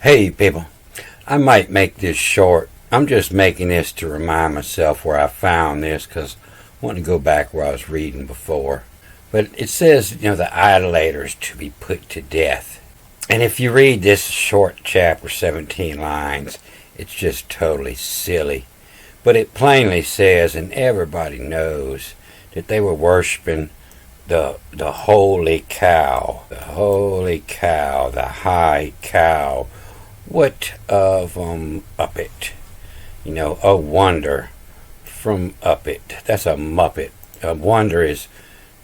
Hey people, I might make this short. I'm just making this to remind myself where I found this because I want to go back where I was reading before. But it says, the idolaters to be put to death. And if you read this short chapter, 17 lines, it's just totally silly. But it plainly says, and everybody knows, that they were worshiping the holy cow, the high cow. What of up it? A wonder from up it. That's a muppet. A wonder is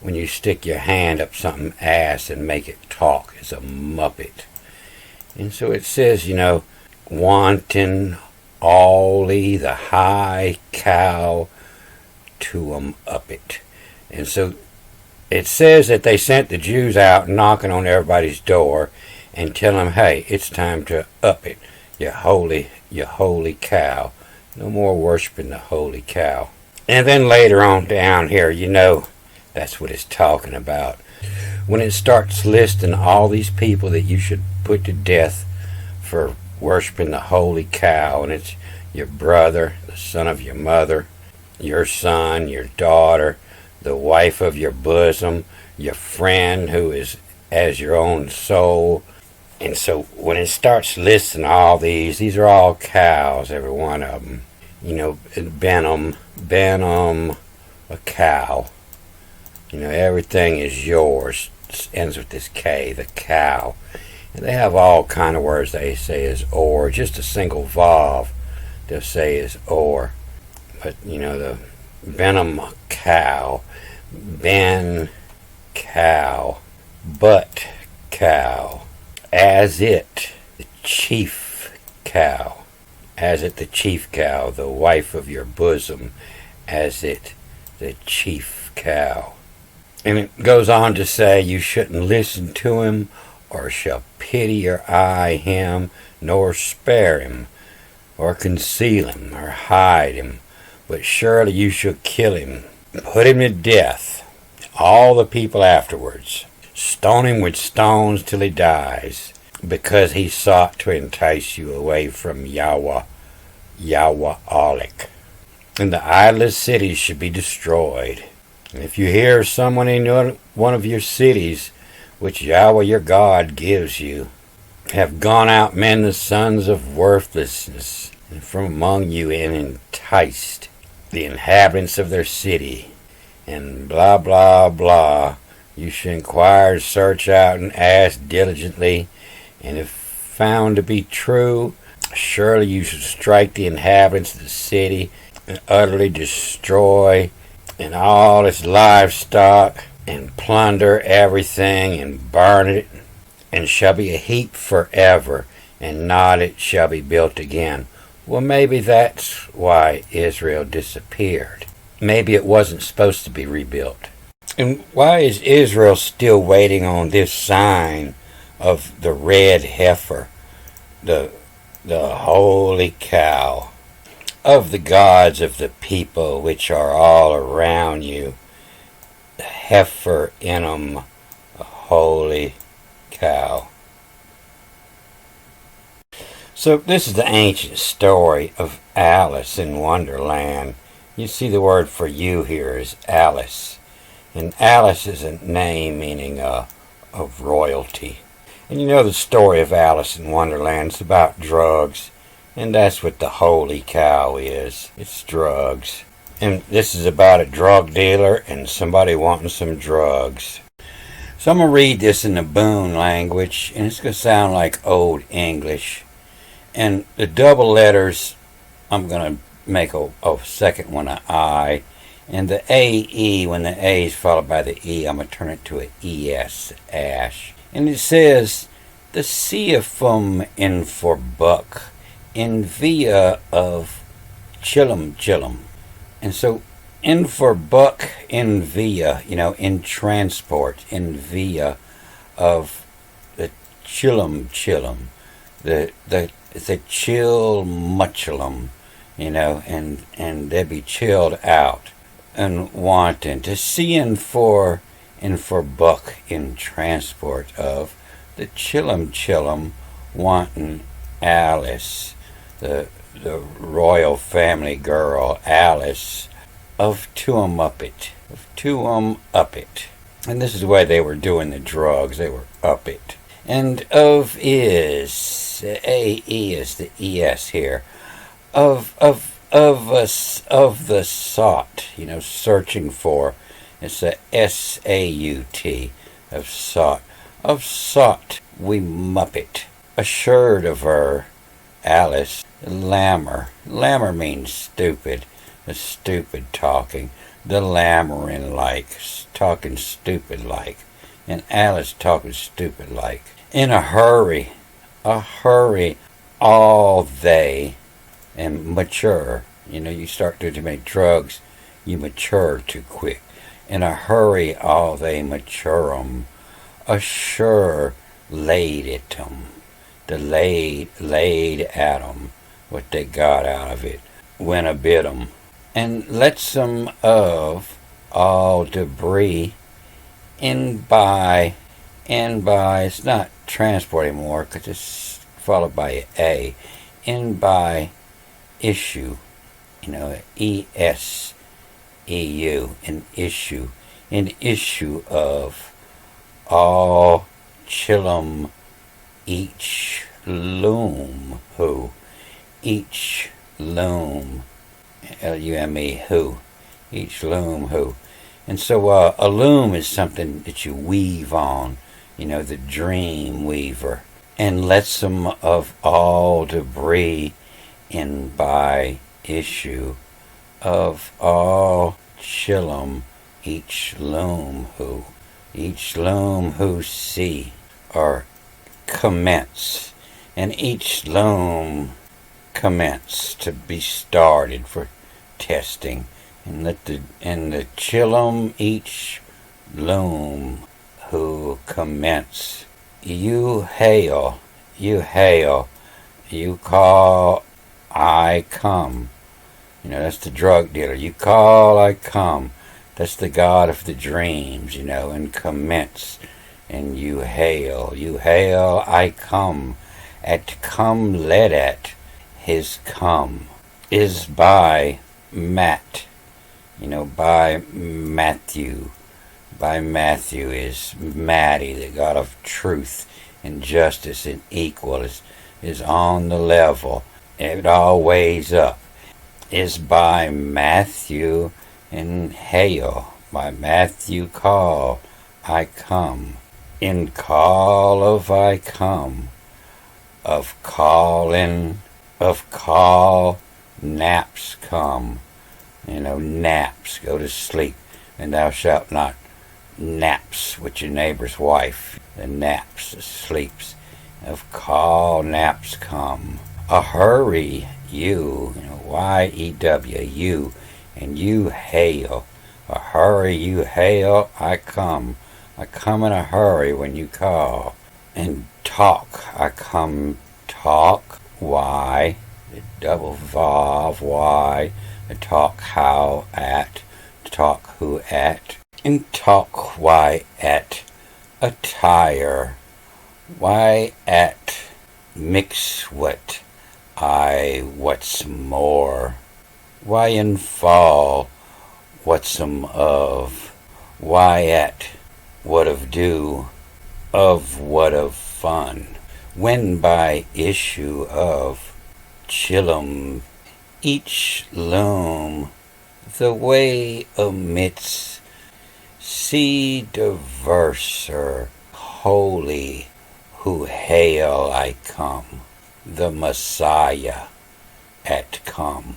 when you stick your hand up something ass and make it talk. It's a muppet. And so it says, wanting Ollie the high cow to up it. And so it says that they sent the Jews out knocking on everybody's door and tell them, hey, it's time to up it, you holy cow. No more worshiping the holy cow. And then later on down here, that's what it's talking about. When it starts listing all these people that you should put to death for worshiping the holy cow, and it's your brother, the son of your mother, your son, your daughter, the wife of your bosom, your friend who is as your own soul. And so when it starts listing all these are all cows, every one of them. Benham, a cow. Everything is yours. It ends with this K, the cow. And they have all kind of words they say is or. Just a single vav they'll say is or. But, the Benham cow, Ben cow, but cow, as it the chief cow, as it the chief cow, the wife of your bosom, as it the chief cow. And it goes on to say you shouldn't listen to him, or shall pity or eye him, nor spare him, or conceal him, or hide him, but surely you shall kill him, put him to death, all the people afterwards. Stone him with stones till he dies, because he sought to entice you away from Yahweh Alec. And the idolous cities should be destroyed. And if you hear someone in one of your cities, which Yahweh your God gives you, have gone out men the sons of worthlessness, and from among you and enticed the inhabitants of their city, and blah blah blah, you should inquire, search out, and ask diligently, and if found to be true, surely you should strike the inhabitants of the city, and utterly destroy, and all its livestock, and plunder everything, and burn it, and shall be a heap forever, and not it shall be built again. Well, maybe that's why Israel disappeared. Maybe it wasn't supposed to be rebuilt. And why is Israel still waiting on this sign of the red heifer, the holy cow, of the gods of the people which are all around you, the heifer in 'em, a holy cow? So this is the ancient story of Alice in Wonderland. You see the word for you here is Alice. And Alice is a name meaning of royalty. And the story of Alice in Wonderland is about drugs. And that's what the holy cow is. It's drugs. And this is about a drug dealer and somebody wanting some drugs. So I'm going to read this in the Boone language. And it's going to sound like Old English. And the double letters, I'm going to make a second one an I. And the A-E, when the A is followed by the E, I'm going to turn it to an E-S, ash. And it says, the Seaphum in for buck, in via of chillum. And so, in for buck, in via, in transport, in via of the chillum, the chill muchulum, and they be chilled out and wanting to see in for buck in transport of the chillum wanting Alice, the royal family girl, Alice, of Tuum Uppit. Of Tuum Uppit. And this is the way they were doing the drugs. They were up it. And of is, A-E is the E-S here. Of us, of the sought, searching for. It's a S-A-U-T, of sought. Of sought we muppet. Assured of her, Alice, lammer. Lammer means stupid, a stupid talking. The lammering like, talking stupid like. And Alice talking stupid like. In a hurry, all they, and mature. You start doing too many drugs, you mature too quick. In a hurry, all they mature 'em. Assure laid at 'em. The laid at 'em what they got out of it. When a bit 'em. And let some of all debris in by, it's not transport anymore because it's followed by a, in by issue, E-S-E-U, an issue of all chillum each loom who, each loom, L-U-M-E, who, each loom who. And so a loom is something that you weave on, the dream weaver. And let some of all debris in by issue of all chillum each loom who see or commence, and each loom commence to be started for testing, and let the chillum each loom who commence. You hail, you call, I come. That's the drug dealer. You call, I come. That's the god of the dreams, and commence. And you hail, I come. At come led at his come. Is by Matt, by Matthew. By Matthew is Matty, the god of truth and justice and equal, is on the level. It all weighs up. Is by Matthew and hail. By Matthew call, I come. In call of I come. Of callin', of call, naps come. Naps, go to sleep. And thou shalt not naps with your neighbor's wife. The naps, the sleeps. Of call, naps come. A hurry, you, Y-E-W, you, and you hail. A hurry, you hail, I come. I come in a hurry when you call. And talk, I come talk, why, the double vav, why, the talk how at, talk who at, and talk why at, attire, why at, mix what, what's more, why in fall, whatsome of, why at, what of do, of what of fun, when by issue of, chillum, each loom, the way omits, see diverser, holy, who hail I come, the Messiah at come.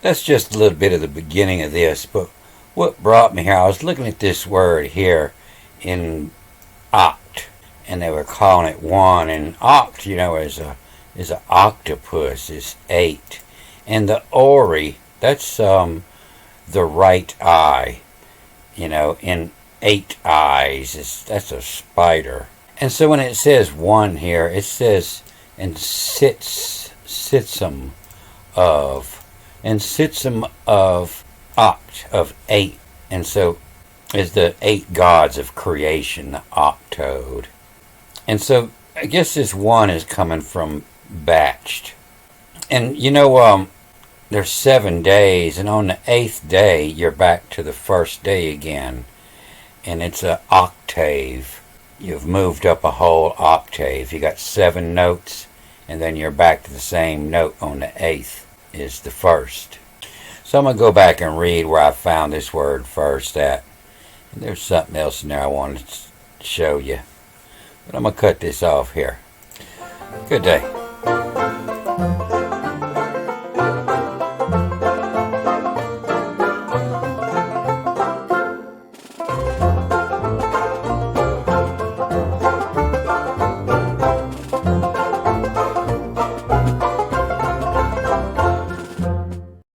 That's just a little bit of the beginning of this, but what brought me here, I was looking at this word here in oct, and they were calling it one, and oct, is a octopus, is 8, and the ori, that's the right eye, in 8 eyes, that's a spider. And so when it says one here, it says, and sitsum of, and sitsum of oct, of 8, and so is the 8 gods of creation, the octode. And so I guess this one is coming from batched. And there's 7 days, and on the 8th day, you're back to the first day again. And it's an octave. You've moved up a whole octave. You got 7 notes, and then you're back to the same note on the 8th is the first. So I'm going to go back and read where I found this word first at. And there's something else in there I wanted to show you. But I'm going to cut this off here. Good day.